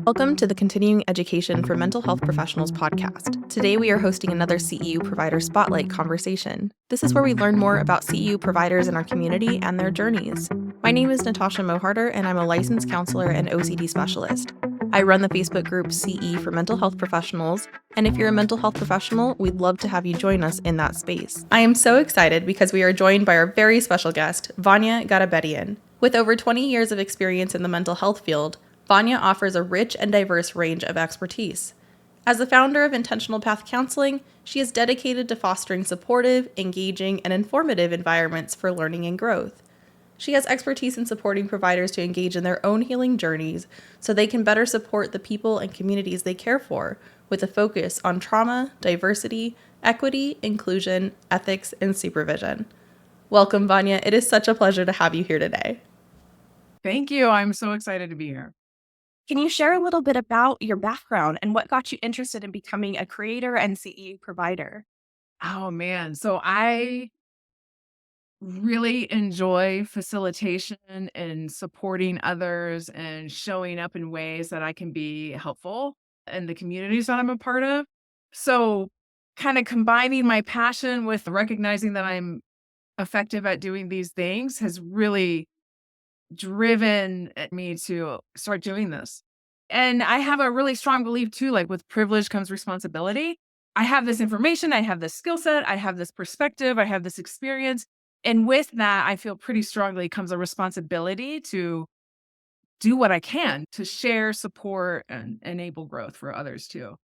Welcome to the Continuing Education for Mental Health Professionals podcast. Today we are hosting another CEU Provider Spotlight Conversation. This is where we learn more about CEU providers in our community and their journeys. My name is Natasha Moharter, and I'm a licensed counselor and OCD specialist. I run the Facebook group CE for Mental Health Professionals, and if you're a mental health professional, we'd love to have you join us in that space. I am so excited because we are joined by our very special guest, Vanya Gadabedian. With over 20 years of experience in the mental health field, Vanya offers a rich and diverse range of expertise. As the founder of Intentional Path Counseling, she is dedicated to fostering supportive, engaging, and informative environments for learning and growth. She has expertise in supporting providers to engage in their own healing journeys so they can better support the people and communities they care for, with a focus on trauma, diversity, equity, inclusion, ethics, and supervision. Welcome, Vanya. It is such a pleasure to have you here today. Thank you. I'm so excited to be here. Can you share a little bit about your background and what got you interested in becoming a creator and CEU provider? Oh, man. So I really enjoy facilitation and supporting others and showing up in ways that I can be helpful in the communities that I'm a part of. So, kind of combining my passion with recognizing that I'm effective at doing these things has really driven me to start doing this. And I have a really strong belief too, like with privilege comes responsibility. I have this information, I have this skill set, I have this perspective, I have this experience. And with that, I feel pretty strongly comes a responsibility to do what I can to share, support, and enable growth for others too.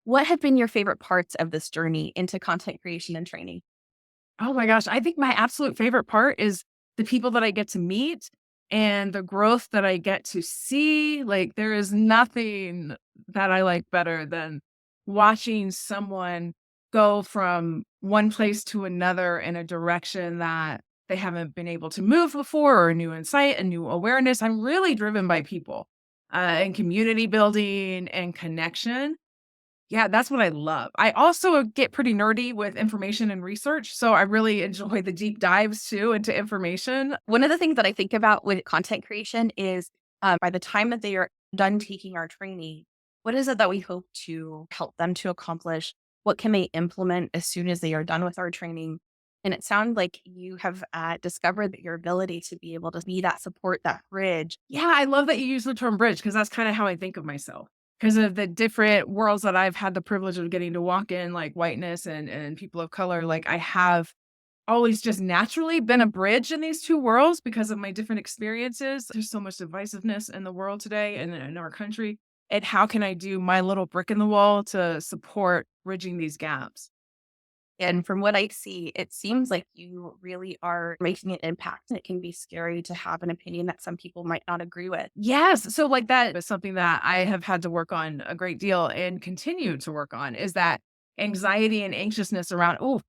What have been your favorite parts of this journey into content creation and training? Oh my gosh, I think my absolute favorite part is the people that I get to meet and the growth that I get to see. Like, there is nothing that I like better than watching someone go from one place to another in a direction that they haven't been able to move before, or a new insight, a new awareness. I'm really driven by people and community building and connection. Yeah, that's what I love. I also get pretty nerdy with information and research, so I really enjoy the deep dives too into information. One of the things that I think about with content creation is by the time that they are done taking our training, what is it that we hope to help them to accomplish? What can they implement as soon as they are done with our training? And it sounds like you have discovered that your ability to be able to be that support, that bridge. Yeah, I love that you use the term bridge because that's kind of how I think of myself. Because of the different worlds that I've had the privilege of getting to walk in, like whiteness and people of color, like I have always just naturally been a bridge in these two worlds because of my different experiences. There's so much divisiveness in the world today and in our country. And how can I do my little brick in the wall to support bridging these gaps? And from what I see, it seems like you really are making an impact. It can be scary to have an opinion that some people might not agree with. Yes. So like that is something that I have had to work on a great deal and continue to work on is that anxiety and anxiousness around, oh,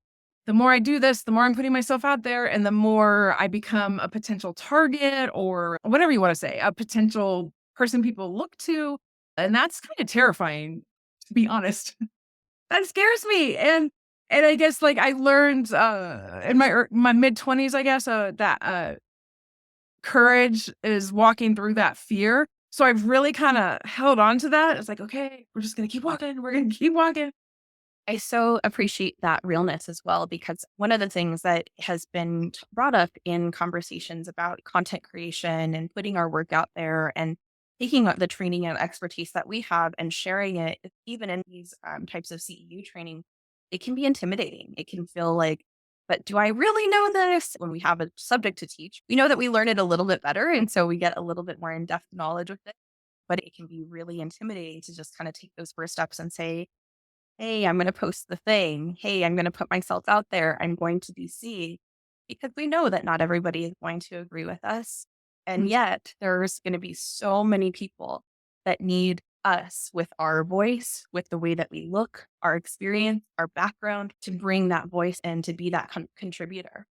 the more I do this, the more I'm putting myself out there and the more I become a potential target or whatever you want to say, a potential person people look to. And that's kind of terrifying, to be honest. That scares me. And I guess like I learned in my mid-20s, I guess, that courage is walking through that fear. So I've really kind of held on to that. It's like, okay, we're just gonna keep walking. We're gonna keep walking. I so appreciate that realness as well, because one of the things that has been brought up in conversations about content creation and putting our work out there and taking the training and expertise that we have and sharing it, even in these types of CEU training, it can be intimidating. It can feel like, but do I really know this? When we have a subject to teach, we know that we learn it a little bit better. And so we get a little bit more in depth knowledge with it. But it can be really intimidating to just kind of take those first steps and say, hey, I'm going to post the thing. Hey, I'm going to put myself out there. I'm going to be seen, because we know that not everybody is going to agree with us. And yet there's going to be so many people that need us with our voice, with the way that we look, our experience, our background, to bring that voice and to be that contributor.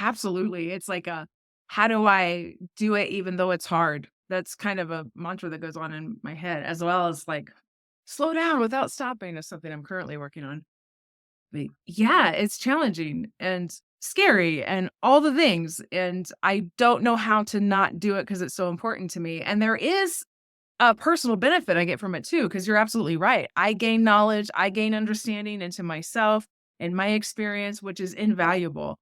Absolutely. It's like a how do I do it even though it's hard? That's kind of a mantra that goes on in my head, as well as like slow down without stopping is something I'm currently working on. But yeah, it's challenging and scary and all the things. And I don't know how to not do it because it's so important to me. And there is a personal benefit I get from it too, because you're absolutely right. I gain knowledge, I gain understanding into myself and my experience, which is invaluable.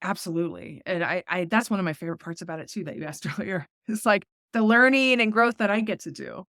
Absolutely. And I that's one of my favorite parts about it too that you asked earlier. It's like the learning and growth that I get to do.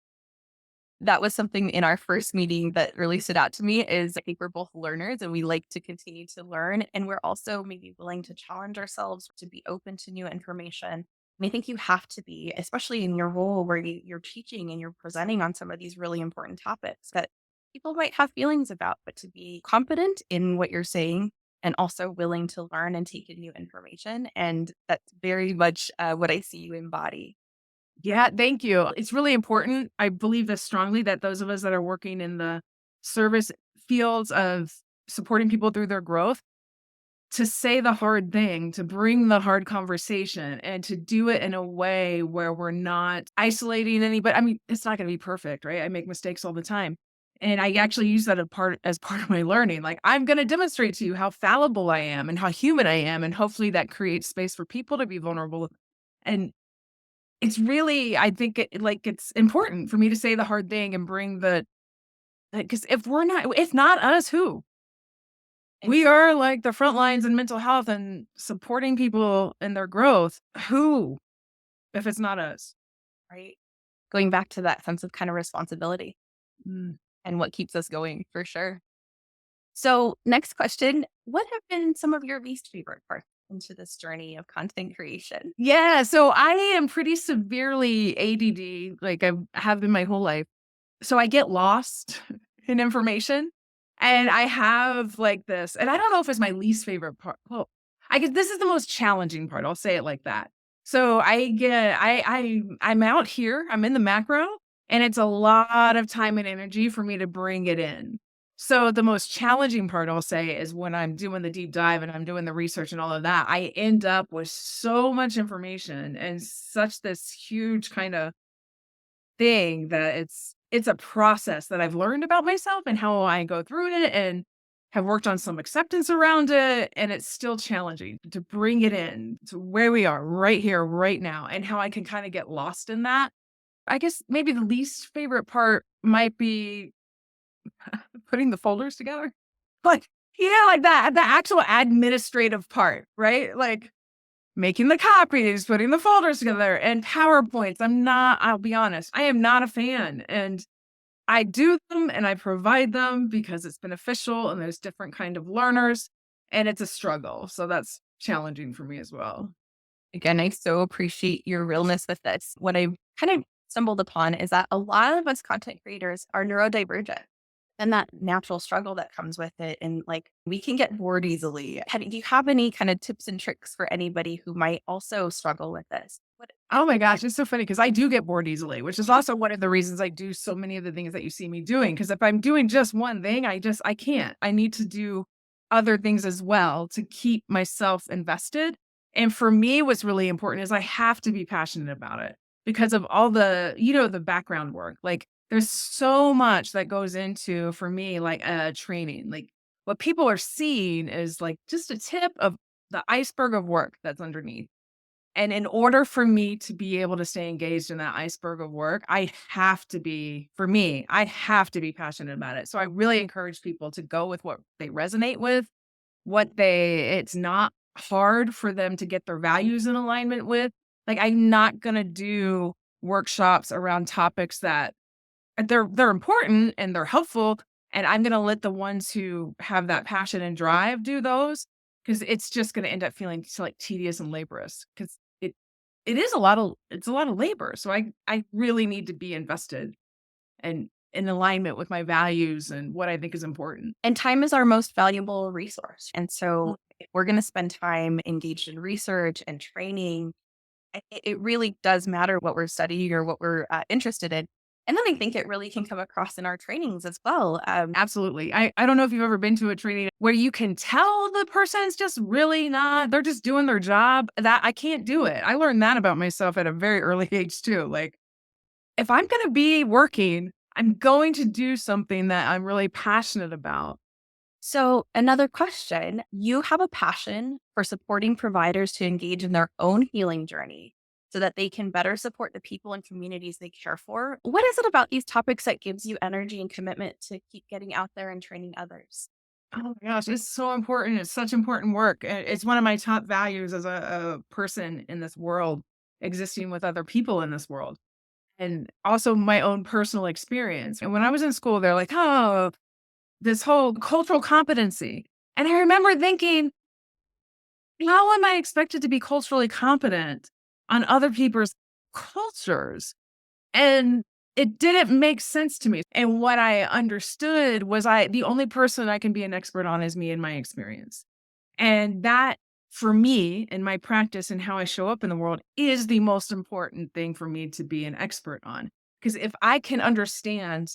That was something in our first meeting that really stood out to me is I think we're both learners and we like to continue to learn. And we're also maybe willing to challenge ourselves to be open to new information. And I think you have to be, especially in your role where you're teaching and you're presenting on some of these really important topics that people might have feelings about, but to be confident in what you're saying and also willing to learn and take in new information. And that's very much what I see you embody. Yeah, thank you. It's really important. I believe this strongly that those of us that are working in the service fields of supporting people through their growth, to say the hard thing, to bring the hard conversation, and to do it in a way where we're not isolating anybody. I mean, it's not going to be perfect, right? I make mistakes all the time. And I actually use that as part of my learning. Like, I'm going to demonstrate to you how fallible I am and how human I am. And hopefully that creates space for people to be vulnerable. And it's really, I think it's important for me to say the hard thing and bring because if not us, who? We are like the front lines in mental health and supporting people in their growth. Who, if it's not us? Right. Going back to that sense of kind of responsibility Mm. and what keeps us going for sure. So, next question. What have been some of your least favorite parts into this journey of content creation? Yeah, so I am pretty severely ADD, like I have been my whole life. So I get lost in information, and I have like this, and I don't know if it's my least favorite part. Well, I guess this is the most challenging part. I'll say it like that. So I'm out here, I'm in the macro, and it's a lot of time and energy for me to bring it in. So the most challenging part I'll say is when I'm doing the deep dive and I'm doing the research and all of that, I end up with so much information and such this huge kind of thing that it's a process that I've learned about myself and how I go through it and have worked on some acceptance around it, and it's still challenging to bring it in to where we are right here, right now, and how I can kind of get lost in that. I guess maybe the least favorite part might be putting the folders together. Like, yeah, like that, the actual administrative part, right? Like making the copies, putting the folders together, and PowerPoints. I'll be honest, I am not a fan. And I do them and I provide them because it's beneficial and there's different kind of learners and it's a struggle. So that's challenging for me as well. Again, I so appreciate your realness with this. What I kind of stumbled upon is that a lot of us content creators are neurodivergent and that natural struggle that comes with it. And like we can get bored easily. Do you have any kind of tips and tricks for anybody who might also struggle with this? Oh my gosh, it's so funny because I do get bored easily, which is also one of the reasons I do so many of the things that you see me doing. Because if I'm doing just one thing, I can't. I need to do other things as well to keep myself invested. And for me, what's really important is I have to be passionate about it because of all the background work. Like there's so much that goes into for me, like training. Like what people are seeing is like just a tip of the iceberg of work that's underneath. And in order for me to be able to stay engaged in that iceberg of work, I have to be passionate about it. So I really encourage people to go with what they resonate with, it's not hard for them to get their values in alignment with. Like I'm not going to do workshops around topics that they're important and they're helpful, and I'm gonna let the ones who have that passion and drive do those, because it's just gonna end up feeling like tedious and laborious. Because it's a lot of labor, so I really need to be invested and in alignment with my values and what I think is important. And time is our most valuable resource. And Mm. so if we're going to spend time engaged in research and training, it really does matter what we're studying or what we're interested in. And then I think it really can come across in our trainings as well. Absolutely. I don't know if you've ever been to a training where you can tell the person's just really not, they're just doing their job. That I can't do it. I learned that about myself at a very early age too. Like if I'm going to be working, I'm going to do something that I'm really passionate about. So, another question, you have a passion for supporting providers to engage in their own healing journey. so that they can better support the people and communities they care for. What is it about these topics that gives you energy and commitment to keep getting out there and training others? Oh my gosh, it's so important. It's such important work. It's one of my top values as a person in this world, existing with other people in this world, and also my own personal experience. And when I was in school, they're like, oh, this whole cultural competency. And I remember thinking, how am I expected to be culturally competent on other people's cultures? And it didn't make sense to me. And what I understood was the only person I can be an expert on is me and my experience. And that, for me, in my practice and how I show up in the world, is the most important thing for me to be an expert on. Because if I can understand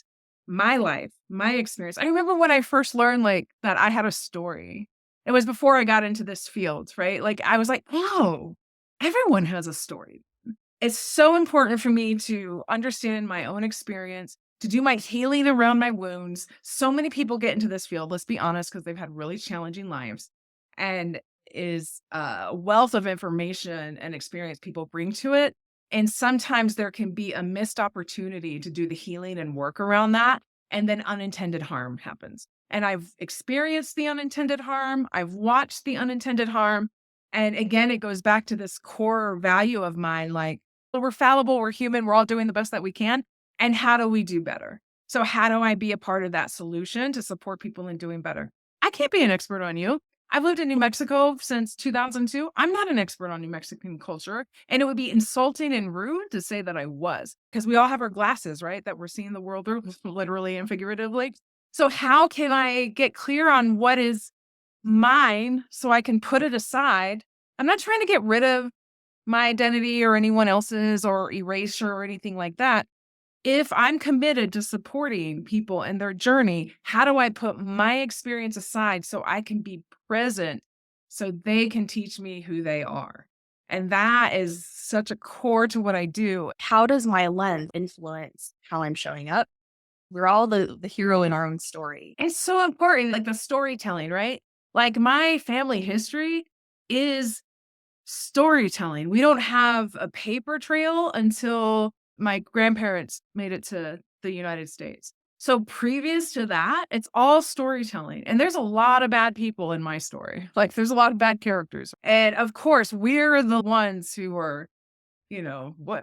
my life, my experience, I remember when I first learned like that I had a story. It was before I got into this field, right? Like I was like, oh, everyone has a story. It's so important for me to understand my own experience, to do my healing around my wounds. So many people get into this field, let's be honest, because they've had really challenging lives, and is a wealth of information and experience people bring to it. And sometimes there can be a missed opportunity to do the healing and work around that. And then unintended harm happens. And I've experienced the unintended harm. I've watched the unintended harm. And again, it goes back to this core value of mine, like, we're fallible, we're human, we're all doing the best that we can. And how do we do better? So, how do I be a part of that solution to support people in doing better? I can't be an expert on you. I've lived in New Mexico since 2002. I'm not an expert on New Mexican culture. And it would be insulting and rude to say that I was, because we all have our glasses, right? That we're seeing the world through, literally and figuratively. So, how can I get clear on what is mine so I can put it aside? I'm not trying to get rid of my identity or anyone else's or erasure or anything like that. If I'm committed to supporting people in their journey, how do I put my experience aside so I can be present so they can teach me who they are? And that is such a core to what I do. How does my lens influence how I'm showing up? We're all the hero in our own story. It's so important, like the storytelling, right? Like my family history is storytelling. We don't have a paper trail until my grandparents made it to the United States. So previous to that, it's all storytelling. And there's a lot of bad people in my story. Like there's a lot of bad characters. And of course, we're the ones who are,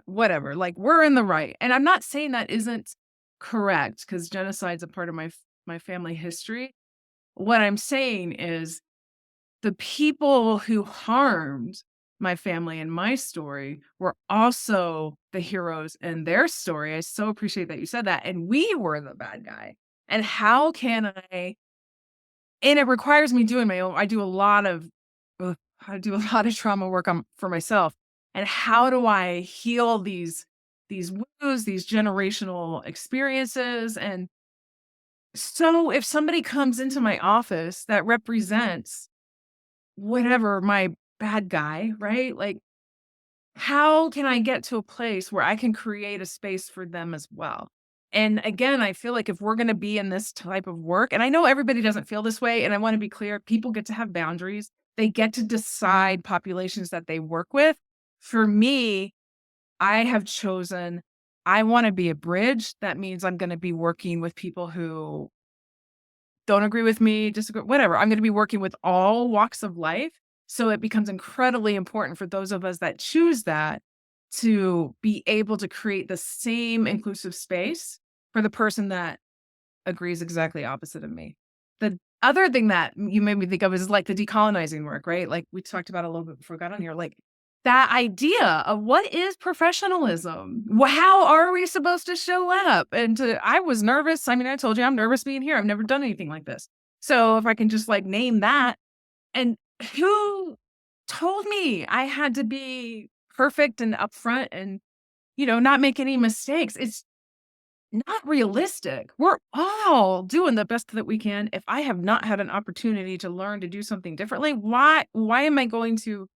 whatever. Like we're in the right. And I'm not saying that isn't correct, because genocide's a part of my family history. What I'm saying is the people who harmed my family and my story were also the heroes in their story. I so appreciate that you said that. And we were the bad guy. And how can and it requires me doing I do a lot of, I do a lot of trauma work for myself. And how do I heal these wounds, these generational experiences? And so if somebody comes into my office that represents whatever, my bad guy, right? Like, how can I get to a place where I can create a space for them as well? And again, I feel like if we're going to be in this type of work, and I know everybody doesn't feel this way, and I want to be clear, people get to have boundaries. They get to decide populations that they work with. For me, I have chosen, I want to be a bridge. That means I'm going to be working with people who don't agree with me, disagree, whatever. I'm going to be working with all walks of life. So it becomes incredibly important for those of us that choose that to be able to create the same inclusive space for the person that agrees exactly opposite of me. The other thing that you made me think of is like the decolonizing work, right? Like we talked about a little bit before I got on here, like that idea of what is professionalism? How are we supposed to show up? And I was nervous. I mean, I told you I'm nervous being here. I've never done anything like this. So if I can just like name that, and who told me I had to be perfect and upfront and, not make any mistakes? It's not realistic. We're all doing the best that we can. If I have not had an opportunity to learn to do something differently, why am I going to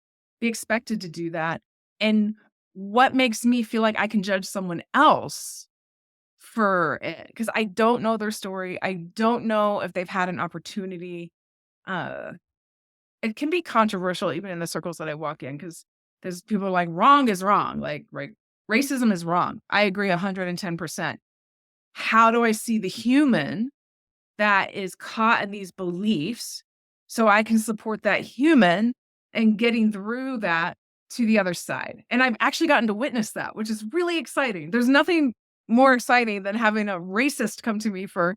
be expected to do that? And what makes me feel like I can judge someone else for it? Because I don't know their story. I don't know if they've had an opportunity. Uh, it can be controversial even in the circles that I walk in, because There's people are like, wrong is wrong. Like, right, racism is wrong. I agree 110%. How do I see the human that is caught in these beliefs so I can support that human and getting through that to the other side? And I've actually gotten to witness that, which is really exciting. There's nothing more exciting than having a racist come to me for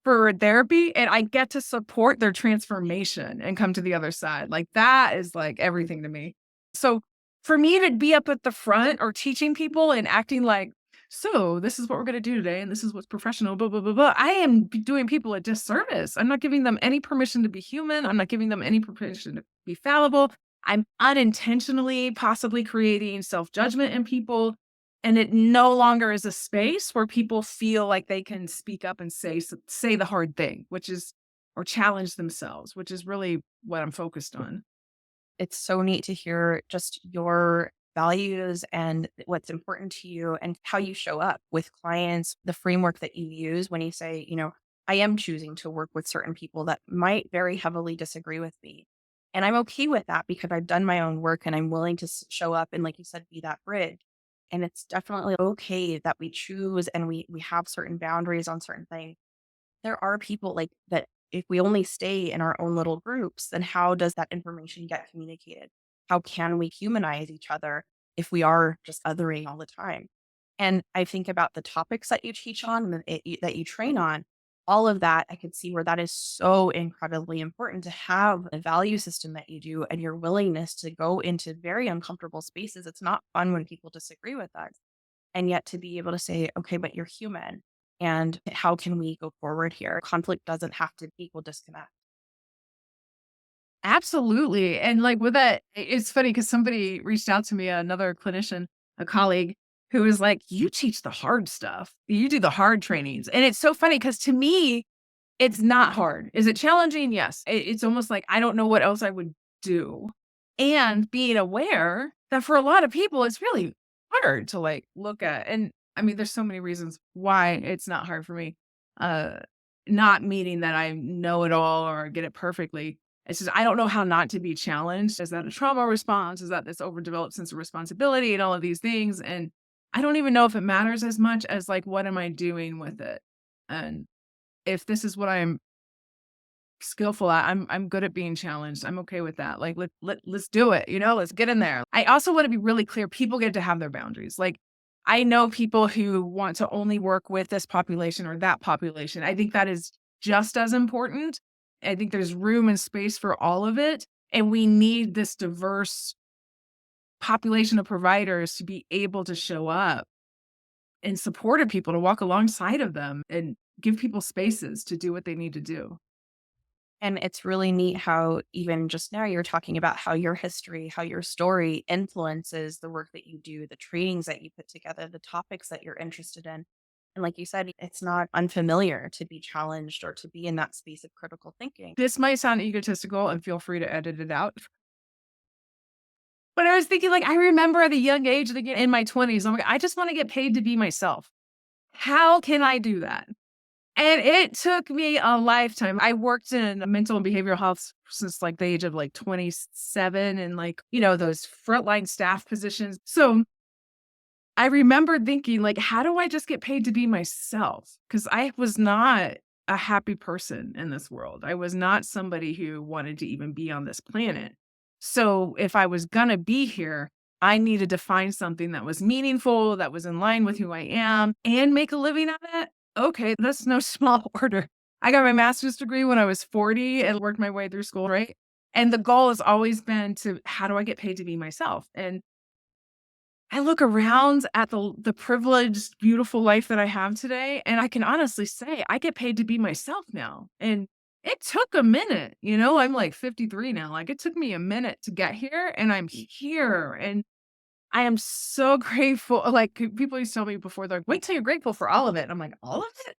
therapy, and I get to support their transformation and come to the other side. Like, that is, like, everything to me. So, for me to be up at the front or teaching people and acting like, "So, this is what we're gonna do today, and this is what's professional, blah, blah, blah, blah," I am doing people a disservice. I'm not giving them any permission to be human. I'm not giving them any permission to be fallible. I'm unintentionally possibly creating self-judgment in people, and it no longer is a space where people feel like they can speak up and say the hard thing, which is or challenge themselves, which is really what I'm focused on. It's so neat to hear just your values and what's important to you and how you show up with clients, the framework that you use when you say, I am choosing to work with certain people that might very heavily disagree with me. And I'm okay with that because I've done my own work and I'm willing to show up and, like you said, be that bridge. And it's definitely okay that we choose and we have certain boundaries on certain things. There are people like that. If we only stay in our own little groups, then how does that information get communicated? How can we humanize each other if we are just othering all the time? And I think about the topics that you teach on, and that you train on, all of that. I could see where that is so incredibly important to have a value system that you do and your willingness to go into very uncomfortable spaces. It's not fun when people disagree with us. And yet to be able to say, okay, but you're human. And how can we go forward here? Conflict doesn't have to equal disconnect. Absolutely. And like with that, it's funny because somebody reached out to me, another clinician, a colleague, who was like, "You teach the hard stuff. You do the hard trainings." And it's so funny because to me, it's not hard. Is it challenging? Yes. It's almost like I don't know what else I would do. And being aware that for a lot of people, it's really hard to like look at. And I mean, there's so many reasons why it's not hard for me. Uh, Not meaning that I know it all or get it perfectly. It's just I don't know how not to be challenged. Is that a trauma response? Is that this overdeveloped sense of responsibility and all of these things? And I don't even know if it matters as much as like what am I doing with it? And if this is what I'm skillful at, I'm good at being challenged. I'm okay with that. Like let's do it, let's get in there. I also want to be really clear. People get to have their boundaries. Like I know people who want to only work with this population or that population. I think that is just as important. I think there's room and space for all of it. And we need this diverse population of providers to be able to show up and support people to walk alongside of them and give people spaces to do what they need to do. And it's really neat how even just now you're talking about how your history, how your story influences the work that you do, the trainings that you put together, the topics that you're interested in. And like you said, it's not unfamiliar to be challenged or to be in that space of critical thinking. This might sound egotistical and feel free to edit it out. But I was thinking, like, I remember at a young age, like in my 20s, I'm like, I just want to get paid to be myself. How can I do that? And it took me a lifetime. I worked in mental and behavioral health since like the age of like 27 and like, those frontline staff positions. So I remember thinking, like, how do I just get paid to be myself? Because I was not a happy person in this world. I was not somebody who wanted to even be on this planet. So if I was going to be here, I needed to find something that was meaningful, that was in line with who I am, and make a living at it. Okay, that's no small order. I got my master's degree when I was 40 and worked my way through school, right? And the goal has always been to how do I get paid to be myself? And I look around at the privileged, beautiful life that I have today, and I can honestly say I get paid to be myself now. And it took a minute, I'm like 53 now. Like it took me a minute to get here, and I'm here. And I am so grateful. Like people used to tell me before, they're like, wait till you're grateful for all of it. I'm like, all of it?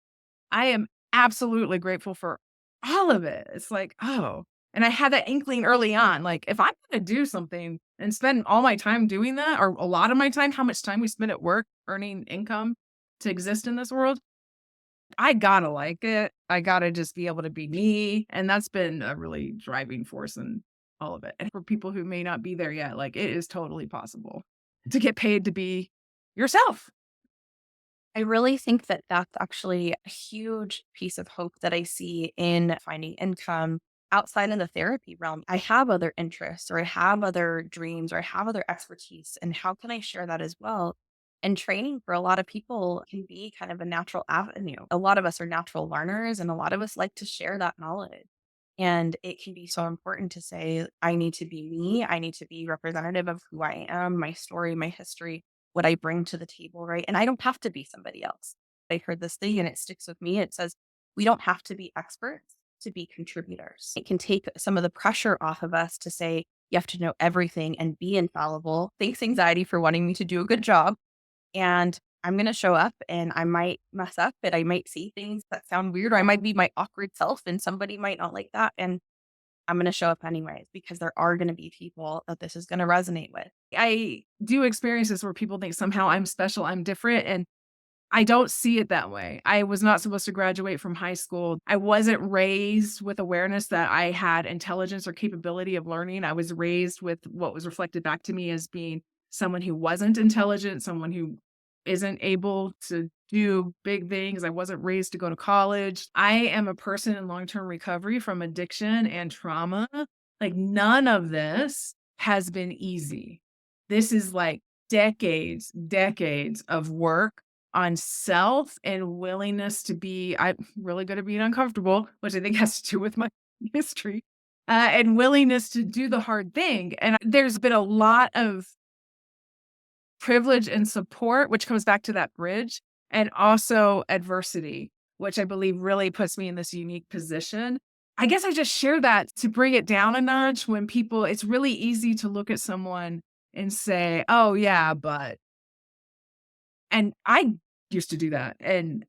I am absolutely grateful for all of it. It's like, oh, and I had that inkling early on. Like, if I'm going to do something and spend all my time doing that, or a lot of my time, how much time we spend at work earning income to exist in this world, I gotta like it. I gotta just be able to be me. And that's been a really driving force in all of it. And for people who may not be there yet, like it is totally possible to get paid to be yourself. I really think that that's actually a huge piece of hope that I see in finding income outside of the therapy realm. I have other interests, or I have other dreams, or I have other expertise. And how can I share that as well? And training for a lot of people can be kind of a natural avenue. A lot of us are natural learners, and a lot of us like to share that knowledge. And it can be so important to say, I need to be me. I need to be representative of who I am, my story, my history, what I bring to the table, right? And I don't have to be somebody else. I heard this thing and it sticks with me. It says, we don't have to be experts to be contributors. It can take some of the pressure off of us to say, you have to know everything and be infallible. Thanks, anxiety, for wanting me to do a good job. And I'm going to show up and I might mess up, but I might see things that sound weird, or I might be my awkward self and somebody might not like that. And I'm going to show up anyways, because there are going to be people that this is going to resonate with. I do experiences where people think somehow I'm special, I'm different, and I don't see it that way. I was not supposed to graduate from high school. I wasn't raised with awareness that I had intelligence or capability of learning. I was raised with what was reflected back to me as being someone who wasn't intelligent, someone who isn't able to do big things. I wasn't raised to go to college. I am a person in long-term recovery from addiction and trauma. Like none of this has been easy. This is like decades of work on self and willingness to be, I'm really good at being uncomfortable, which I think has to do with my history, and willingness to do the hard thing. And there's been a lot of privilege and support, which comes back to that bridge, and also adversity, which I believe really puts me in this unique position. I guess I just share that to bring it down a notch when people, it's really easy to look at someone and say, oh, yeah, but, and I used to do that. And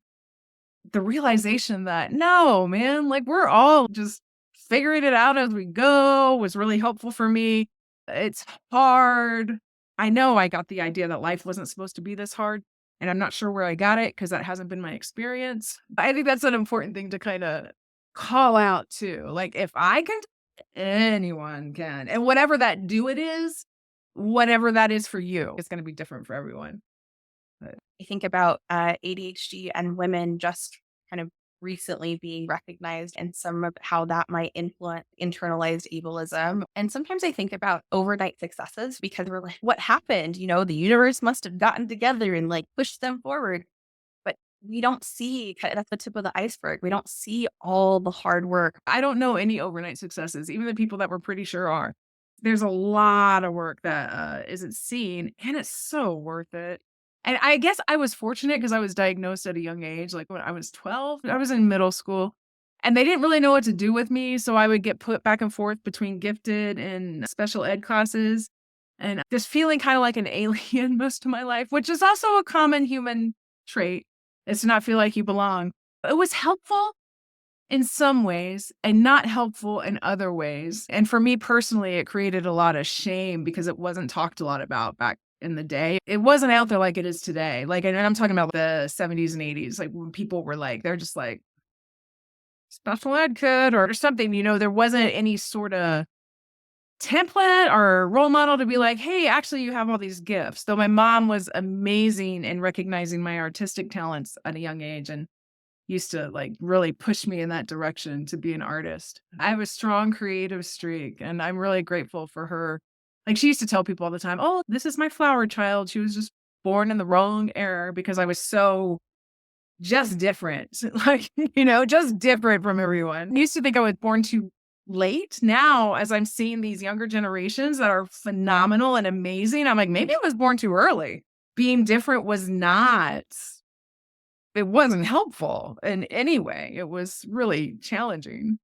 the realization that no, man, like we're all just figuring it out as we go was really helpful for me. It's hard. I know I got the idea that life wasn't supposed to be this hard, and I'm not sure where I got it because that hasn't been my experience. But I think that's an important thing to kind of call out too. Like if I can, anyone can. And whatever that do it is, whatever that is for you, it's going to be different for everyone. But I think about ADHD and women just kind of recently being recognized, and some of how that might influence internalized ableism. And sometimes I think about overnight successes, because we're like, what happened? You know, the universe must have gotten together and like pushed them forward. But we don't see, that's the tip of the iceberg. We don't see all the hard work. I don't know any overnight successes, even the people that we're pretty sure are. There's a lot of work that isn't seen, and it's so worth it. And I guess I was fortunate because I was diagnosed at a young age. Like when I was 12, I was in middle school and they didn't really know what to do with me. So I would get put back and forth between gifted and special ed classes and just feeling kind of like an alien most of my life, which is also a common human trait, is to not feel like you belong. It was helpful in some ways and not helpful in other ways. And for me personally, it created a lot of shame because it wasn't talked a lot about back in the day. It wasn't out there like it is today. Like, and I'm talking about the 70s and 80s, like when people were like, they're just like special ed kid or something, you know, there wasn't any sort of template or role model to be like, hey, actually, you have all these gifts. Though my mom was amazing in recognizing my artistic talents at a young age and used to like really push me in that direction to be an artist. I have a strong creative streak and I'm really grateful for her. Like she used to tell people all the time, oh, this is my flower child. She was just born in the wrong era because I was so just different. Like, you know, just different from everyone. I used to think I was born too late. Now, as I'm seeing these younger generations that are phenomenal and amazing, I'm like, maybe I was born too early. Being different was not, it wasn't helpful in any way. It was really challenging.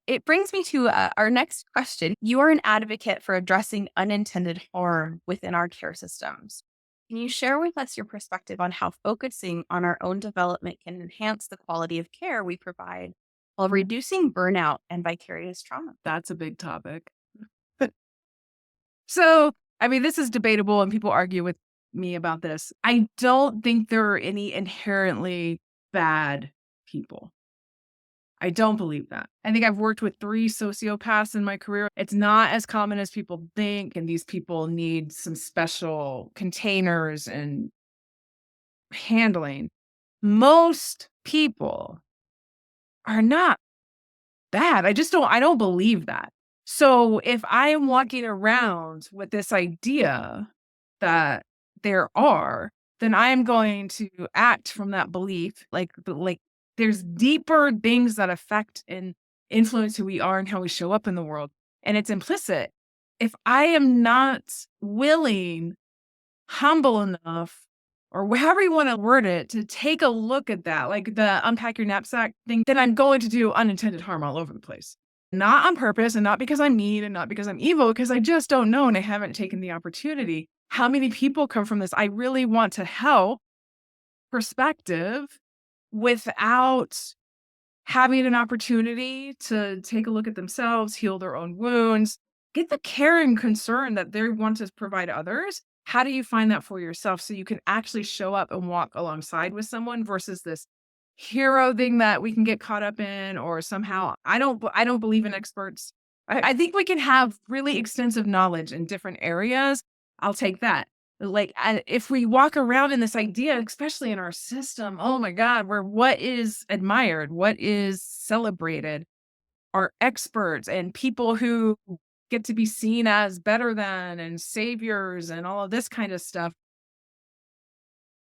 It brings me to our next question. You are an advocate for addressing unintended harm within our care systems. Can you share with us your perspective on how focusing on our own development can enhance the quality of care we provide while reducing burnout and vicarious trauma? That's a big topic. So, I mean, this is debatable and people argue with me about this. I don't think there are any inherently bad people. I don't believe that. I think I've worked with 3 sociopaths in my career. It's not as common as people think, and these people need some special containers and handling. Most people are not bad. I don't believe that. So if I am walking around with this idea that there are, then I am going to act from that belief. Like there's deeper things that affect and influence who we are and how we show up in the world. And it's implicit. If I am not willing, humble enough, or however you want to word it, to take a look at that, like the unpack your knapsack thing, then I'm going to do unintended harm all over the place. Not on purpose and not because I'm mean and not because I'm evil, because I just don't know and I haven't taken the opportunity. How many people come from this? I really want to help perspective without having an opportunity to take a look at themselves, heal their own wounds, get the care and concern that they want to provide others. How do you find that for yourself so you can actually show up and walk alongside with someone versus this hero thing that we can get caught up in, or somehow I don't believe in experts. I think we can have really extensive knowledge in different areas. I'll take that. Like, if we walk around in this idea, especially in our system, oh my God, where what is admired, what is celebrated are experts and people who get to be seen as better than and saviors and all of this kind of stuff.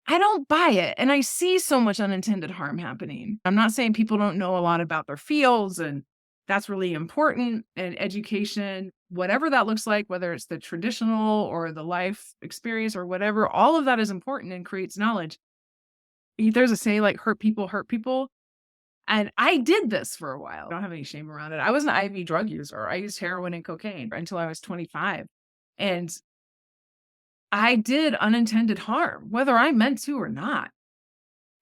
I don't buy it. And I see so much unintended harm happening. I'm not saying people don't know a lot about their fields, and that's really important. And education, whatever that looks like, whether it's the traditional or the life experience or whatever, all of that is important and creates knowledge. There's a saying like hurt people hurt people. And I did this for a while. I don't have any shame around it. I was an IV drug user. I used heroin and cocaine until I was 25. And I did unintended harm, whether I meant to or not.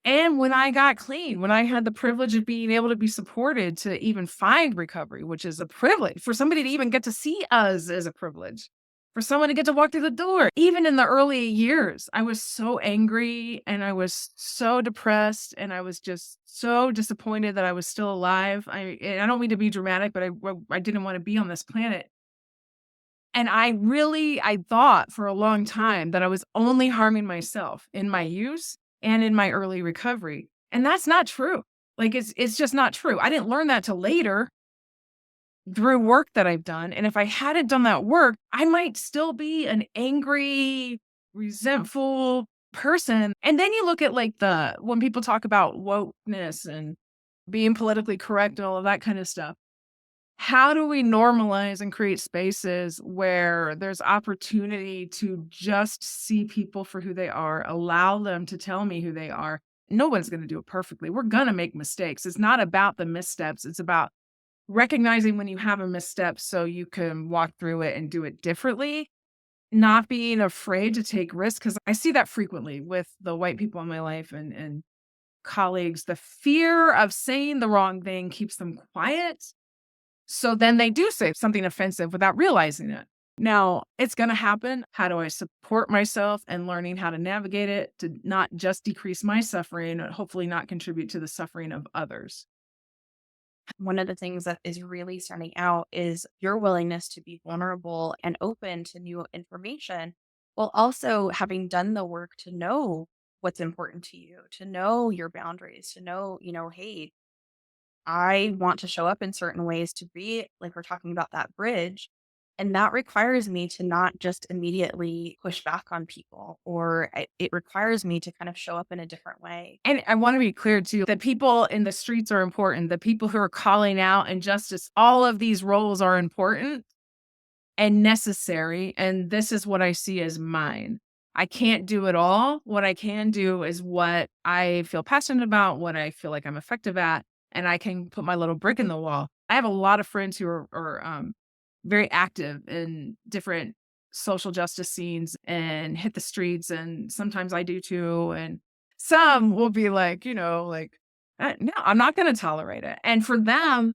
And when I got clean, when I had the privilege of being able to be supported to even find recovery, which is a privilege for somebody to even get to see us is a privilege. For someone to get to walk through the door. Even in the early years, I was so angry and I was so depressed and I was just so disappointed that I was still alive. And I don't mean to be dramatic, but I didn't want to be on this planet. And I thought for a long time that I was only harming myself in my use and in my early recovery. And that's not true. Like it's just not true. I didn't learn that till later through work that I've done. And if I hadn't done that work, I might still be an angry, resentful person. And then you look at like when people talk about wokeness and being politically correct and all of that kind of stuff. How do we normalize and create spaces where there's opportunity to just see people for who they are, allow them to tell me who they are? No one's going to do it perfectly. We're going to make mistakes. It's not about the missteps. It's about recognizing when you have a misstep so you can walk through it and do it differently, not being afraid to take risks. Because I see that frequently with the white people in my life and colleagues. The fear of saying the wrong thing keeps them quiet. So then they do say something offensive without realizing it. Now, it's going to happen. How do I support myself and learning how to navigate it to not just decrease my suffering, but hopefully not contribute to the suffering of others? One of the things that is really standing out is your willingness to be vulnerable and open to new information, while also having done the work to know what's important to you, to know your boundaries, to know, hey, I want to show up in certain ways to be like we're talking about that bridge. And that requires me to not just immediately push back on people, or it requires me to kind of show up in a different way. And I want to be clear too, that people in the streets are important. The people who are calling out injustice, all of these roles are important and necessary. And this is what I see as mine. I can't do it all. What I can do is what I feel passionate about, what I feel like I'm effective at, and I can put my little brick in the wall. I have a lot of friends who are very active in different social justice scenes and hit the streets. And sometimes I do too. And some will be like, no, I'm not going to tolerate it. And for them,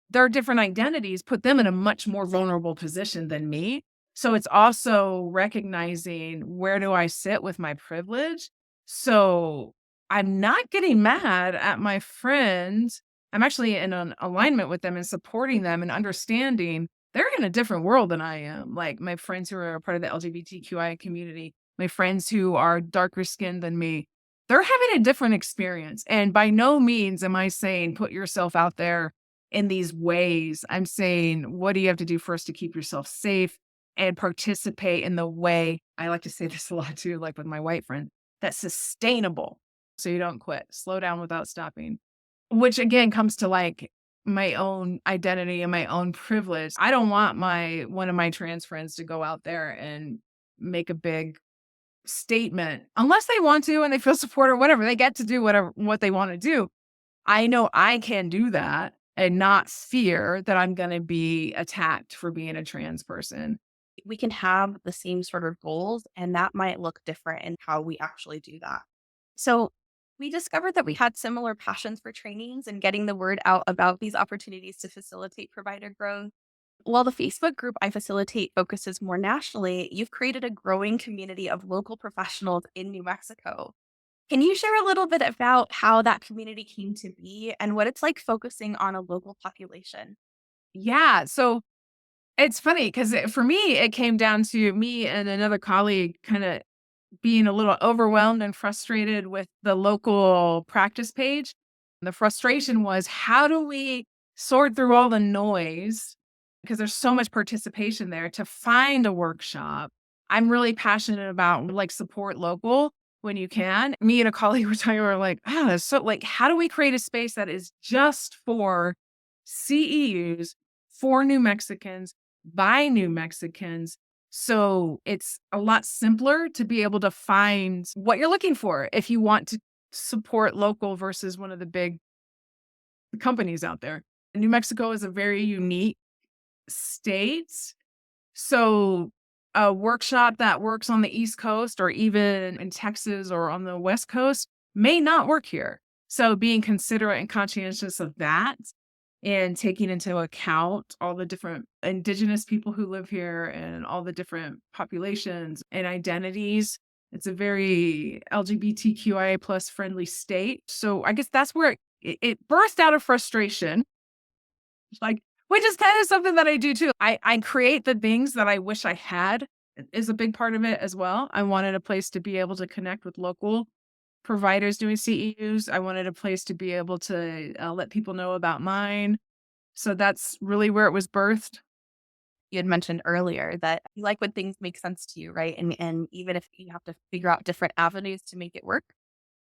their different identities put them in a much more vulnerable position than me. So it's also recognizing where do I sit with my privilege. So I'm not getting mad at my friends I'm actually in an alignment with them and supporting them and understanding they're in a different world than I am. Like my friends who are a part of the LGBTQI community, my friends who are darker skinned than me, they're having a different experience. And by no means am I saying put yourself out there in these ways. I'm saying, what do you have to do first to keep yourself safe and participate in the way? I like to say this a lot too, like with my white friend, that's sustainable. So you don't quit. Slow down without stopping. Which again comes to like my own identity and my own privilege. I don't want one of my trans friends to go out there and make a big statement unless they want to and they feel support or whatever. They get to do what they want to do. I know I can do that and not fear that I'm going to be attacked for being a trans person. We can have the same sort of goals, and that might look different in how we actually do that. So, we discovered that we had similar passions for trainings and getting the word out about these opportunities to facilitate provider growth. While the Facebook group I facilitate focuses more nationally, you've created a growing community of local professionals in New Mexico. Can you share a little bit about how that community came to be and what it's like focusing on a local population? Yeah. So it's funny because for me, it came down to me and another colleague kind of being a little overwhelmed and frustrated with the local practice page. The frustration was how do we sort through all the noise because there's so much participation there to find a workshop. I'm really passionate about like support local when you can. Me and a colleague were talking, we were like, oh, so like, how do we create a space that is just for CEUs, for New Mexicans, by New Mexicans, so it's a lot simpler to be able to find what you're looking for if you want to support local versus one of the big companies out there. New Mexico is a very unique state. So a workshop that works on the East Coast or even in Texas or on the West Coast may not work here. So being considerate and conscientious of that and taking into account all the different indigenous people who live here and all the different populations and identities. It's a very LGBTQIA plus friendly state. So I guess that's where it burst out of frustration, like, which is kind of something that I do too. I create the things that I wish I had is a big part of it as well. I wanted a place to be able to connect with local providers doing CEUs. I wanted a place to be able to let people know about mine. So that's really where it was birthed. You had mentioned earlier that you like when things make sense to you, right? And even if you have to figure out different avenues to make it work,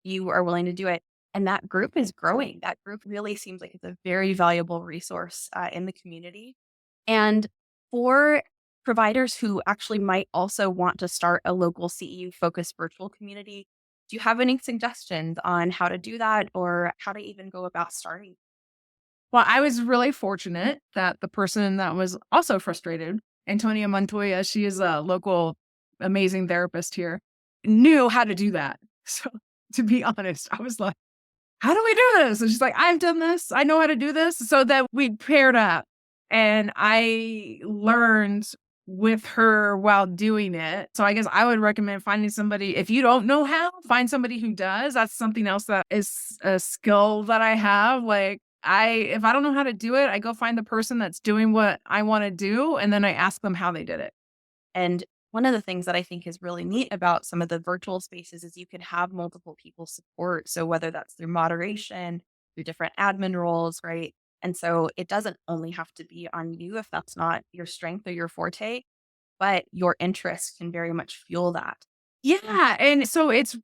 you are willing to do it. And that group is growing. That group really seems like it's a very valuable resource in the community. And for providers who actually might also want to start a local CEU focused virtual community, do you have any suggestions on how to do that or how to even go about starting? Well, I was really fortunate that the person that was also frustrated, Antonia Montoya, she is a local amazing therapist here, knew how to do that. So to be honest, I was like, how do we do this? And she's like, I've done this. I know how to do this. So that we paired up and I learned with her while doing it. So I guess I would recommend finding somebody, if you don't know how, find somebody who does. That's something else that is a skill that I have. Like if I don't know how to do it, I go find the person that's doing what I want to do. And then I ask them how they did it. And one of the things that I think is really neat about some of the virtual spaces is you can have multiple people support. So whether that's through moderation, through different admin roles, right? And so it doesn't only have to be on you if that's not your strength or your forte, but your interest can very much fuel that. Yeah, and so it's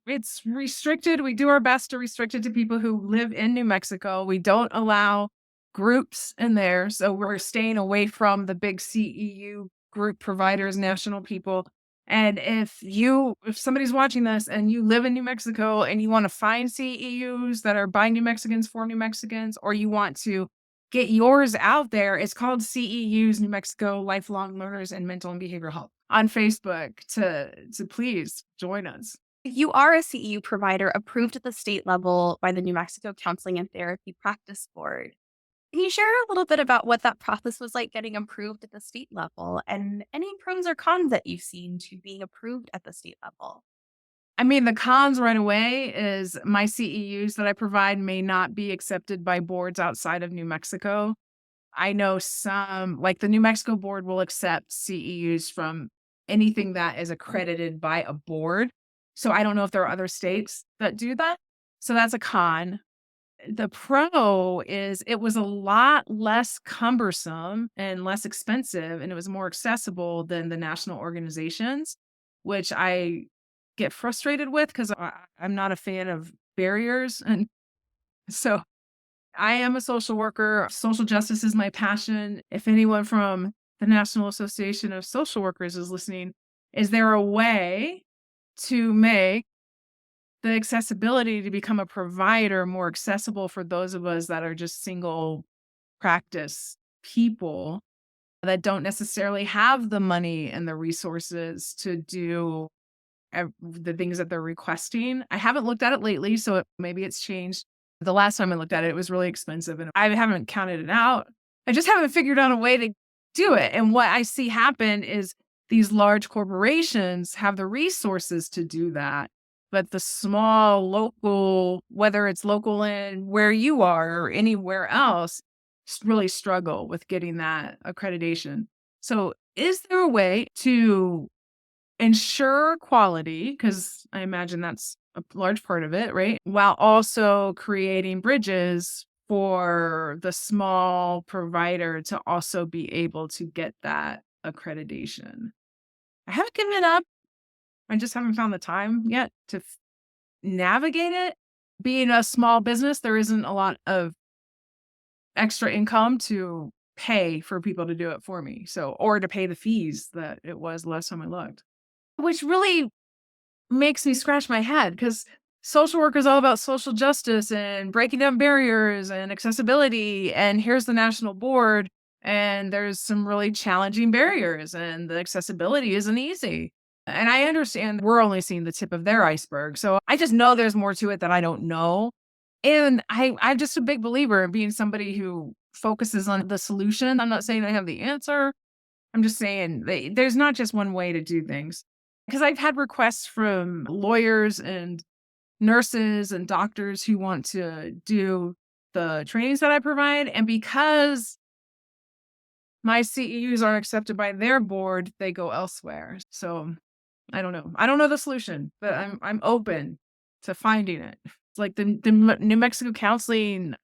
restricted. We do our best to restrict it to people who live in New Mexico. We don't allow groups in there, so we're staying away from the big CEU group providers, national people. And if somebody's watching this and you live in New Mexico and you want to find CEUs that are by New Mexicans for New Mexicans, or you want to get yours out there, it's called CEUs New Mexico Lifelong Learners in Mental and Behavioral Health on Facebook to please join us. You are a CEU provider approved at the state level by the New Mexico Counseling and Therapy Practice Board. Can you share a little bit about what that process was like getting approved at the state level and any pros or cons that you've seen to being approved at the state level? I mean, the cons right away is my CEUs that I provide may not be accepted by boards outside of New Mexico. I know some, like the New Mexico board will accept CEUs from anything that is accredited by a board. So I don't know if there are other states that do that. So that's a con. The pro is it was a lot less cumbersome and less expensive, and it was more accessible than the national organizations, which I get frustrated with because I'm not a fan of barriers. And so I am a social worker. Social justice is my passion. If anyone from the National Association of Social Workers is listening, is there a way to make the accessibility to become a provider more accessible for those of us that are just single practice people that don't necessarily have the money and the resources to do the things that they're requesting? I haven't looked at it lately, so maybe it's changed. The last time I looked at it, it was really expensive and I haven't counted it out. I just haven't figured out a way to do it. And what I see happen is these large corporations have the resources to do that. But the small local, whether it's local in where you are or anywhere else, really struggle with getting that accreditation. So, is there a way to ensure quality, because I imagine that's a large part of it, right? While also creating bridges for the small provider to also be able to get that accreditation. I haven't given it up. I just haven't found the time yet to navigate it. Being a small business, there isn't a lot of extra income to pay for people to do it for me. So, or to pay the fees that it was last time I looked, which really makes me scratch my head because social work is all about social justice and breaking down barriers and accessibility. And here's the national board, and there's some really challenging barriers, and the accessibility isn't easy. And I understand we're only seeing the tip of their iceberg. So I just know there's more to it that I don't know. And I'm just a big believer in being somebody who focuses on the solution. I'm not saying I have the answer. I'm just saying there's not just one way to do things. Because I've had requests from lawyers and nurses and doctors who want to do the trainings that I provide. And because my CEUs aren't accepted by their board, they go elsewhere. So I don't know. I don't know the solution, but I'm open to finding it. It's like the New Mexico Counseling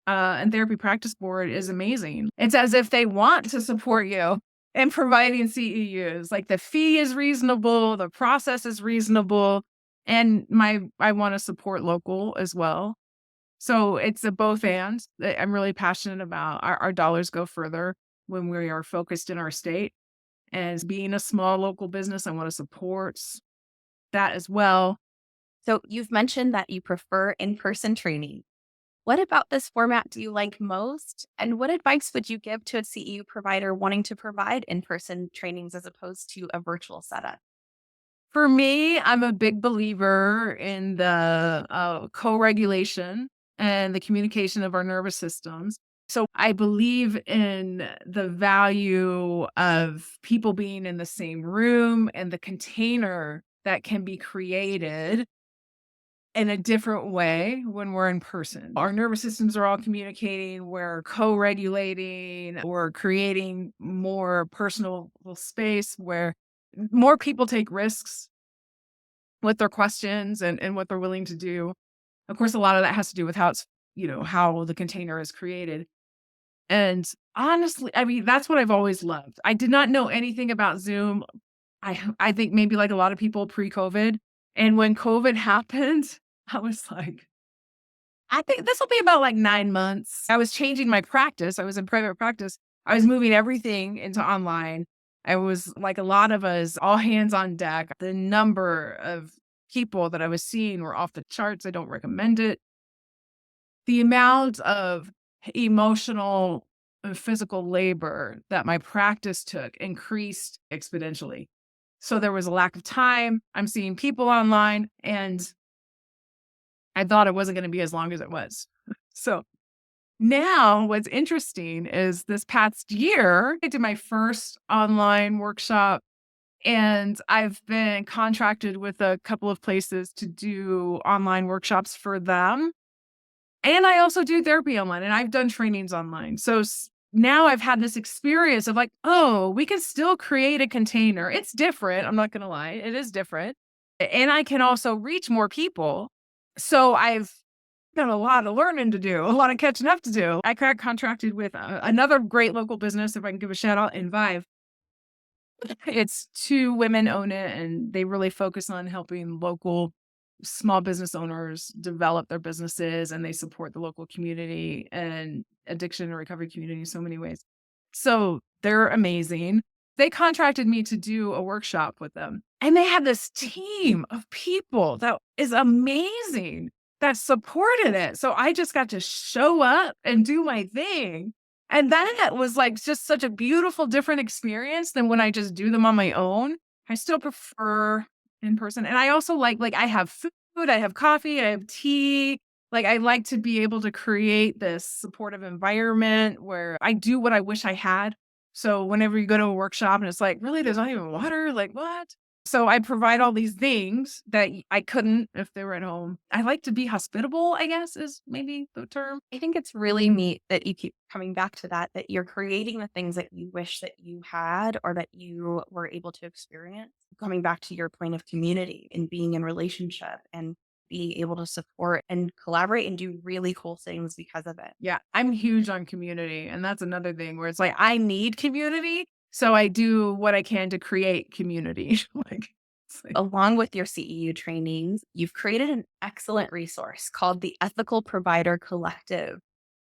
and Therapy Practice Board is amazing. It's as if they want to support you in providing CEUs. Like the fee is reasonable, the process is reasonable, and I want to support local as well. So it's a both and. I'm really passionate about our dollars go further when we are focused in our state. As being a small local business, I want to support that as well. So you've mentioned that you prefer in-person training. What about this format do you like most? And what advice would you give to a CEU provider wanting to provide in-person trainings as opposed to a virtual setup? For me, I'm a big believer in the co-regulation and the communication of our nervous systems. So I believe in the value of people being in the same room and the container that can be created in a different way when we're in person. Our nervous systems are all communicating, we're co-regulating, we're creating more personal space where more people take risks with their questions and what they're willing to do. Of course, a lot of that has to do with how it's, how the container is created. And honestly, I mean, that's what I've always loved. I did not know anything about Zoom. I think maybe like a lot of people pre-COVID. And when COVID happened, I was like, I think this will be about like 9 months. I was changing my practice. I was in private practice. I was moving everything into online. I was like a lot of us, all hands on deck. The number of people that I was seeing were off the charts. I don't recommend it. The amount of emotional and physical labor that my practice took increased exponentially. So there was a lack of time. I'm seeing people online, and I thought it wasn't going to be as long as it was. So now what's interesting is this past year, I did my first online workshop And I've been contracted with a couple of places to do online workshops for them. And I also do therapy online, and I've done trainings online. So now I've had this experience of like, oh, we can still create a container. It's different. I'm not going to lie. It is different. And I can also reach more people. So I've got a lot of learning to do, a lot of catching up to do. I got contracted with another great local business, if I can give a shout out, in Vive. It's 2 women own it, and they really focus on helping local small business owners develop their businesses, and they support the local community and addiction and recovery community in so many ways. So they're amazing. They contracted me to do a workshop with them, and they had this team of people that is amazing that supported it. So I just got to show up and do my thing. And that was, like, just such a beautiful, different experience than when I just do them on my own. I still prefer in person, and I also like, I have food, I have coffee, I have tea. Like, I like to be able to create this supportive environment where I do what I wish I had. So whenever you go to a workshop and it's like, "Really? There's not even water? Like, what?" So I provide all these things that I couldn't if they were at home. I like to be hospitable, I guess, is maybe the term. I think it's really neat that you keep coming back to that, that you're creating the things that you wish that you had or that you were able to experience. Coming back to your point of community and being in relationship and being able to support and collaborate and do really cool things because of it. Yeah, I'm huge on community, and that's another thing where it's like, I need community, so I do what I can to create community. Like, it's like Along with your CEU trainings, you've created an excellent resource called the Ethical Provider Collective.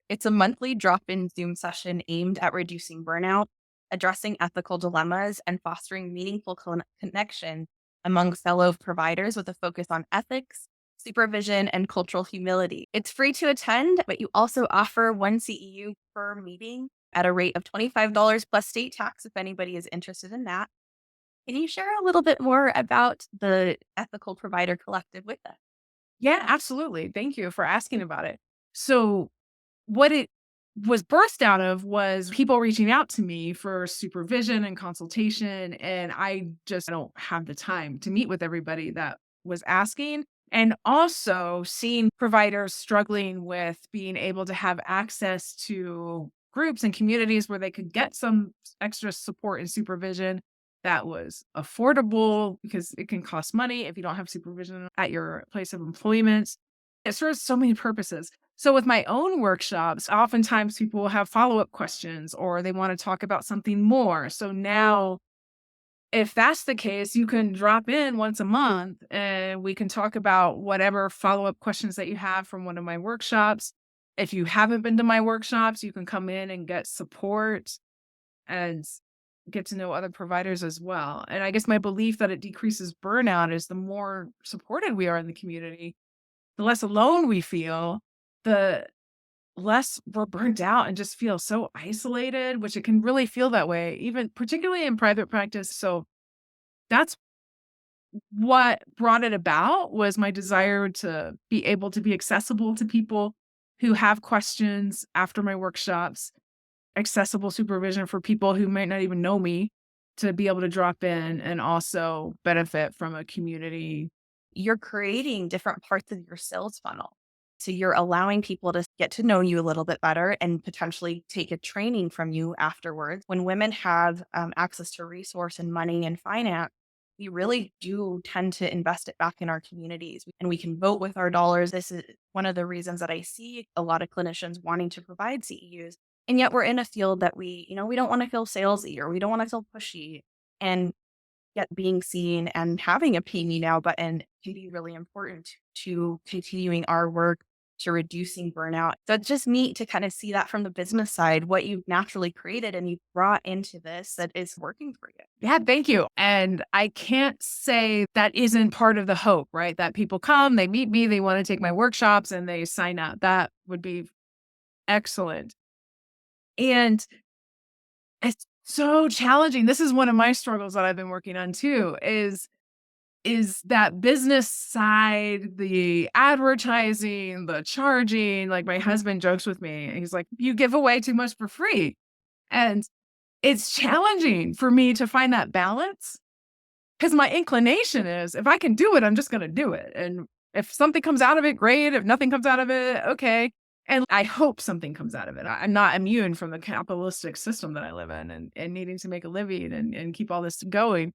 It's a monthly drop in Zoom session aimed at reducing burnout, addressing ethical dilemmas, and fostering meaningful connection among fellow providers with a focus on ethics, supervision, and cultural humility. It's free to attend, but you also offer one CEU per meeting at a rate of $25 plus state tax if anybody is interested in that. Can you share a little bit more about the Ethical Provider Collective with us? yeah, absolutely. Thank you for asking about it. So, what it was birthed out of was people reaching out to me for supervision and consultation, and I don't have the time to meet with everybody that was asking. And also seeing providers struggling with being able to have access to groups and communities where they could get some extra support and supervision that was affordable because it can cost money if you don't have supervision at your place of employment. It serves so many purposes. So with my own workshops, oftentimes people will have follow-up questions or they want to talk about something more. So now, if that's the case, you can drop in once a month and we can talk about whatever follow-up questions that you have from one of my workshops. If you haven't been to my workshops, you can come in and get support and get to know other providers as well. And I guess my belief that it decreases burnout is the more supported we are in the community, the less alone we feel, the less we're burnt out and just feel so isolated, which it can really feel that way, even particularly in private practice. So that's what brought it about was my desire to be able to be accessible to people who have questions after my workshops, accessible supervision for people who might not even know me to be able to drop in and also benefit from a community. You're creating different parts of your sales funnel. So you're allowing people to get to know you a little bit better and potentially take a training from you afterwards. When women have access to resource and money and finance, we really do tend to invest it back in our communities and we can vote with our dollars. This is one of the reasons that I see a lot of clinicians wanting to provide CEUs. And yet we're in a field that we don't want to feel salesy or we don't want to feel pushy. And yet being seen and having a pay me now button can be really important to continuing our work to reducing burnout. So it's just neat to kind of see that from the business side, what you've naturally created and you've brought into this that is working for you. Yeah, thank you. And I can't say that isn't part of the hope, right? That people come, they meet me, they want to take my workshops and they sign up. That would be excellent. And it's so challenging. This is one of my struggles that I've been working on too, is that business side, the advertising, the charging. Like my husband jokes with me. He's like, "You give away too much for free." And it's challenging for me to find that balance Because my inclination is, if I can do it, I'm just going to do it. And if something comes out of it, great. If nothing comes out of it, okay. And I hope something comes out of it. I'm not immune from the capitalistic system that I live in, and needing to make a living and keep all this going.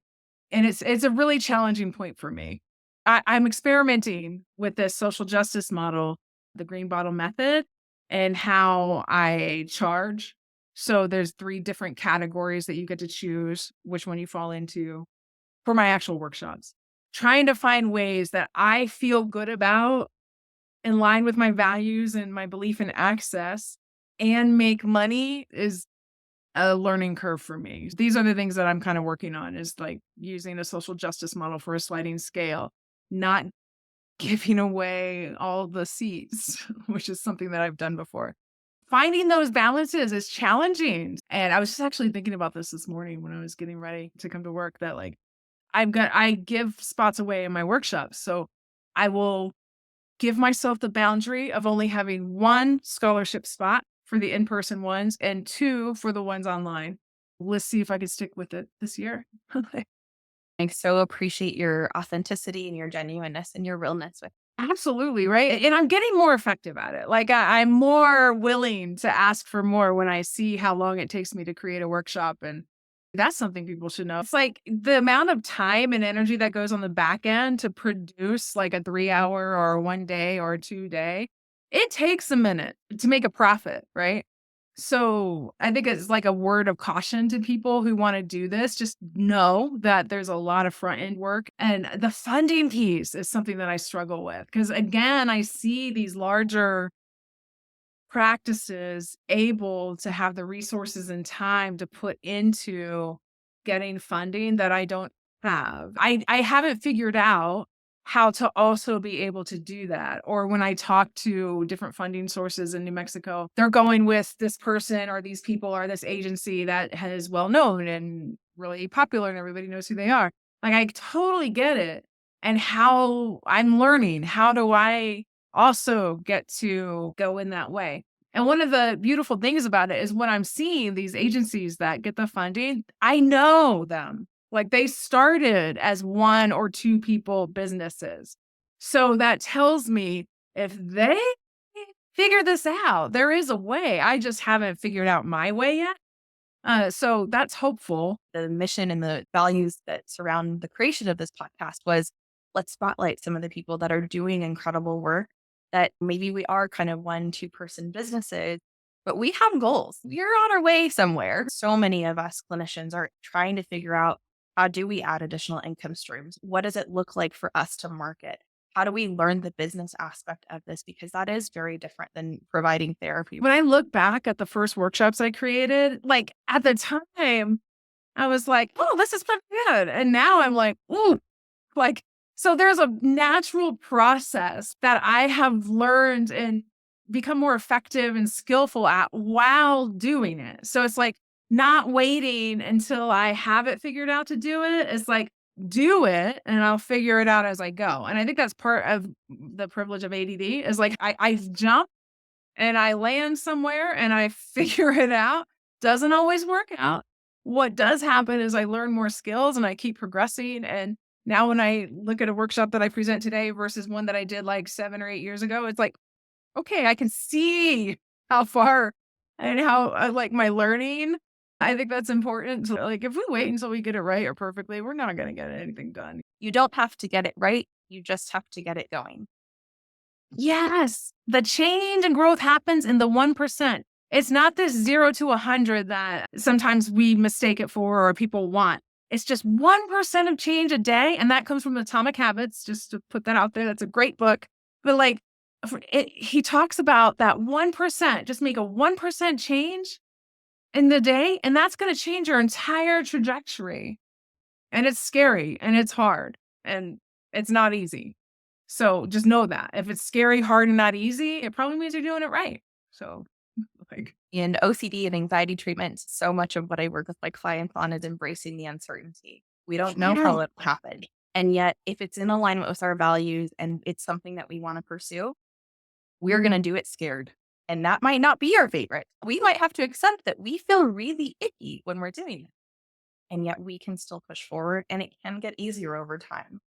And it's a really challenging point for me. I'm experimenting with this social justice model, the green bottle method, and how I charge. So there's 3 different categories that you get to choose which one you fall into for my actual workshops. Trying to find ways that I feel good about, in line with my values and my belief in access, and make money is a learning curve for me. These are the things that I'm kind of working on, is like using a social justice model for a sliding scale, not giving away all the seats, which is something that I've done before. Finding those balances is challenging. And I was just actually thinking about this morning when I was getting ready to come to work, that like I give spots away in my workshops. So I will give myself the boundary of only having 1 scholarship spot for the in-person ones and 2 for the ones online. Let's see if I can stick with it this year. I so appreciate your authenticity and your genuineness and your realness with. Absolutely, right? And I'm getting more effective at it. Like I'm more willing to ask for more when I see how long it takes me to create a workshop. And that's something people should know. It's like the amount of time and energy that goes on the back end to produce like a 3-hour or a 1 day or a 2 day. It takes a minute to make a profit, right? So I think it's like a word of caution to people who want to do this. Just know that there's a lot of front end work, and the funding piece is something that I struggle with. Because again, I see these larger practices able to have the resources and time to put into getting funding that I don't have. I haven't figured out how to also be able to do that. Or when I talk to different funding sources in New Mexico, they're going with this person or these people or this agency that is well known and really popular and everybody knows who they are. Like I totally get it. And how I'm learning, how do I also get to go in that way? And one of the beautiful things about it is when I'm seeing these agencies that get the funding, I know them. Like they started as 1 or 2 people businesses. So that tells me if they figure this out, there is a way. I just haven't figured out my way yet. So that's hopeful. The mission and the values that surround the creation of this podcast was, let's spotlight some of the people that are doing incredible work, that maybe we are kind of 1-2 person businesses, but we have goals. We're on our way somewhere. So many of us clinicians are trying to figure out, how do we add additional income streams? What does it look like for us to market? How do we learn the business aspect of this? Because that is very different than providing therapy. When I look back at the first workshops I created, like at the time, I was like, oh, this is pretty good. And now I'm like, ooh, like, so there's a natural process that I have learned and become more effective and skillful at while doing it. So it's like not waiting until I have it figured out to do it. It's like, do it and I'll figure it out as I go. And I think that's part of the privilege of ADD, is like I jump and I land somewhere and I figure it out. Doesn't always work out. What does happen is I learn more skills and I keep progressing. And now when I look at a workshop that I present today versus one that I did like 7 or 8 years ago, it's like, okay, I can see how far and how like my learning. I think that's important. So like if we wait until we get it right or perfectly, we're not going to get anything done. You don't have to get it right. You just have to get it going. Yes, the change and growth happens in the 1%. It's not this 0 to 100 that sometimes we mistake it for or people want. It's just 1% of change a day. And that comes from Atomic Habits, just to put that out there. That's a great book. But like he talks about that 1%, just make a 1% change in the day. And that's going to change your entire trajectory. And it's scary and it's hard and it's not easy. So just know that if it's scary, hard, and not easy, it probably means you're doing it right. So like in OCD and anxiety treatment, so much of what I work with my clients on is embracing the uncertainty. We don't know how it will happen. And yet, if it's in alignment with our values and it's something that we want to pursue, we're going to do it scared. And that might not be our favorite. We might have to accept that we feel really icky when we're doing it. and yet we can still push forward and it can get easier over time.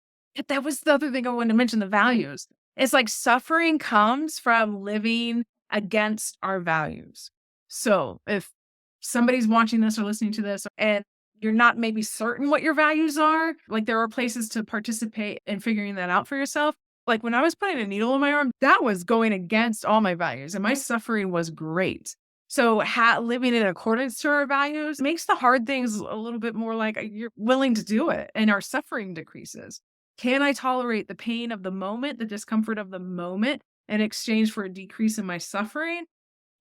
That was the other thing I wanted to mention, the values. It's like suffering comes from living against our values. So if somebody's watching this or listening to this and you're not maybe certain what your values are, like there are places to participate in figuring that out for yourself. Like when I was putting a needle in my arm, that was going against all my values and my suffering was great. So living in accordance to our values makes the hard things a little bit more like you're willing to do it and our suffering decreases. Can I tolerate the pain of the moment, the discomfort of the moment in exchange for a decrease in my suffering?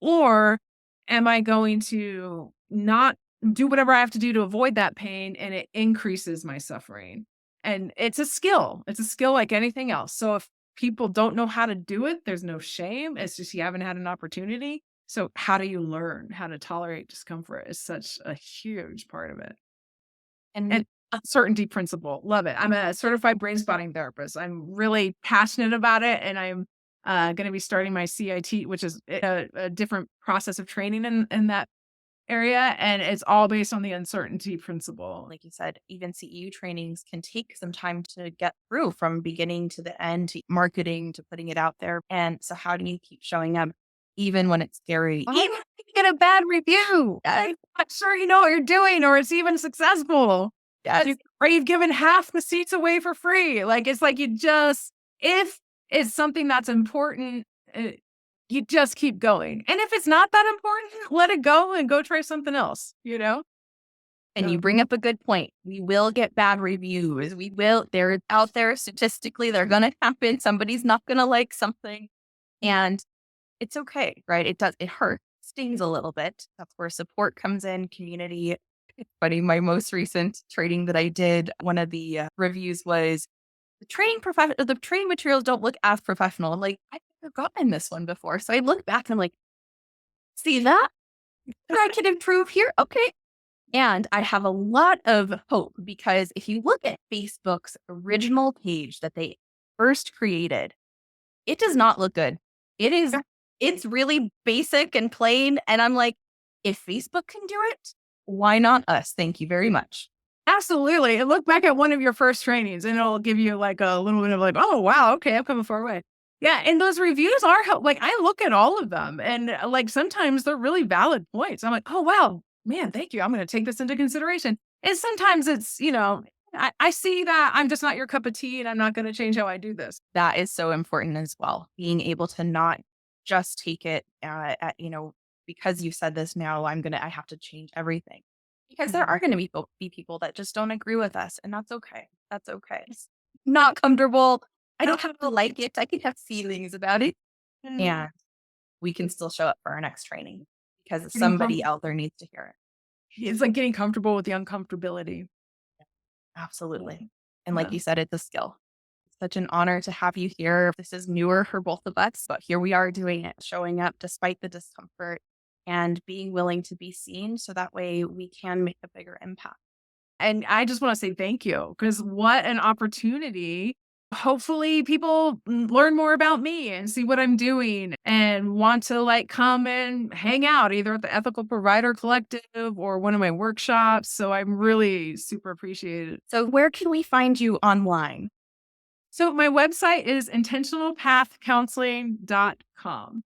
Or am I going to not do whatever I have to do to avoid that pain and it increases my suffering? And it's a skill. It's a skill like anything else. So if people don't know how to do it, there's no shame. It's just you haven't had an opportunity. So how do you learn how to tolerate discomfort is such a huge part of it. And And uncertainty principle, love it. I'm a certified brain spotting therapist. I'm really passionate about it, and I'm going to be starting my CIT, which is a different process of training in that area, and it's all based on the uncertainty principle. like you said, even CEU trainings can take some time to get through from beginning to the end, to marketing, to putting it out there. And so how do you keep showing up even when it's scary? Even if you get a bad review, I'm not sure you know what you're doing, or it's even successful. Yes. Or you've given half the seats away for free. Like, it's like if it's something that's important, you just keep going. And if it's not that important, let it go and go try something else, you know? And you bring up a good point. We will get bad reviews. They're out there statistically, they're going to happen. Somebody's not going to like something. And it's okay, right? It hurts, stings a little bit. That's where support comes in, community. It's funny, my most recent training that I did, one of the reviews was the training materials don't look as professional. I'm like, I've never gotten this one before. So I look back and I'm like, see that? I can improve here. Okay. And I have a lot of hope because if you look at Facebook's original page that they first created, it does not look good. It's really basic and plain. And I'm like, if Facebook can do it, why not us? Thank you very much. Absolutely. And look back at one of your first trainings and it'll give you like a little bit of like, oh, wow. Okay. I've come a far way. Yeah. And those reviews are like, I look at all of them and like sometimes they're really valid points. I'm like, oh, wow, man, thank you. I'm going to take this into consideration. And sometimes it's, I see that I'm just not your cup of tea and I'm not going to change how I do this. That is so important as well. Being able to not just take it because you said this now, I have to change everything. Because there are going to be people that just don't agree with us. And that's okay. That's okay. It's not comfortable. I don't have to like it. I can have feelings about it. And we can still show up for our next training because somebody out there needs to hear it. It's like getting comfortable with the uncomfortability. Absolutely. And like you said, it's a skill. It's such an honor to have you here. This is newer for both of us, but here we are doing it, showing up despite the discomfort and being willing to be seen so that way we can make a bigger impact. And I just want to say thank you because what an opportunity. Hopefully people learn more about me and see what I'm doing and want to like come and hang out either at the Ethical Provider Collective or one of my workshops. So I'm really super appreciated. So where can we find you online? So my website is intentionalpathcounseling.com.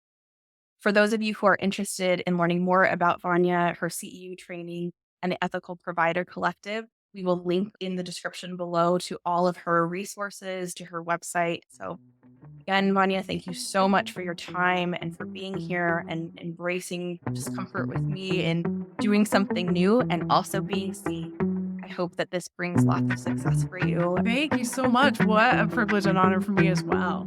For those of you who are interested in learning more about Vanya, her CEU training, and the Ethical Provider Collective, we will link in the description below to all of her resources, to her website. So again, Vanya, thank you so much for your time and for being here and embracing discomfort with me and doing something new and also being seen. I hope that this brings lots of success for you. Thank you so much. What a privilege and honor for me as well.